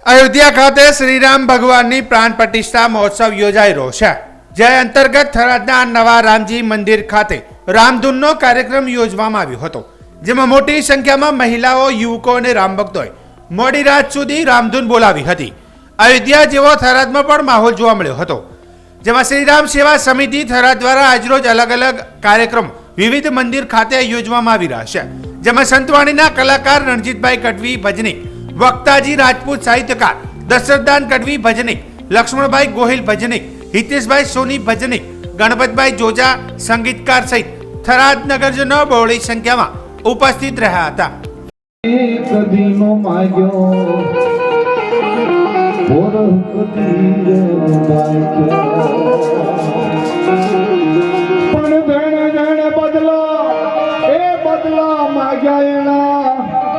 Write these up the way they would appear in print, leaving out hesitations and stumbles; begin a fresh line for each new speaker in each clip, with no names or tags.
અયોધ્યા ખાતે શ્રીરામ ભગવાનની પ્રાણ પ્રતિષ્ઠા મહોત્સવ યોજાઈ રહ્યો છે, જે અંતર્ગત થરાદના નવા રામજી મંદિર ખાતે રામધૂનનો કાર્યક્રમ યોજવામાં આવ્યો હતો, જેમાં મોટી સંખ્યામાં મહિલાઓ, યુવકો અને રામભક્તોએ મોડી રાત સુધી રામધૂન બોલાવી હતી. અયોધ્યા જેવો થરાદમાં પણ માહોલ જોવા મળ્યો હતો, જેમાં શ્રીરામ સેવા સમિતિ થરાદ દ્વારા આજરોજ અલગ અલગ કાર્યક્રમ વિવિધ મંદિર ખાતે યોજવામાં આવી રહ્યા છે, જેમાં સંતવાણીના કલાકાર રણજીતભાઈ કડવી ભજનિક, વક્તાજી રાજપૂત સાહિત્યકાર દશરથદાન કડવી ભજનિક, લક્ષ્મણભાઈ ગોહિલ ભજનિક, હિતેશભાઈ સોની ભજનિક, ગણપતભાઈ જોજા સંગીતકાર સહિત થરાદ નગરજનો બહોળી સંખ્યામાં ઉપસ્થિત રહ્યા હતા.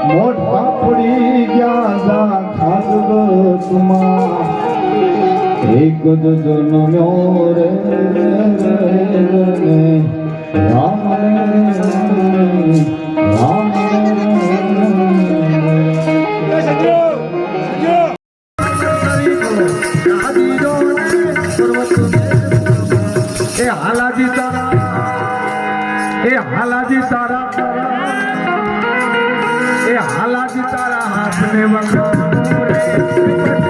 મોટા પડી ગયા એક જ જન્મ્યો રે રામ રામ હાલાજી તારા હાથ ને વખત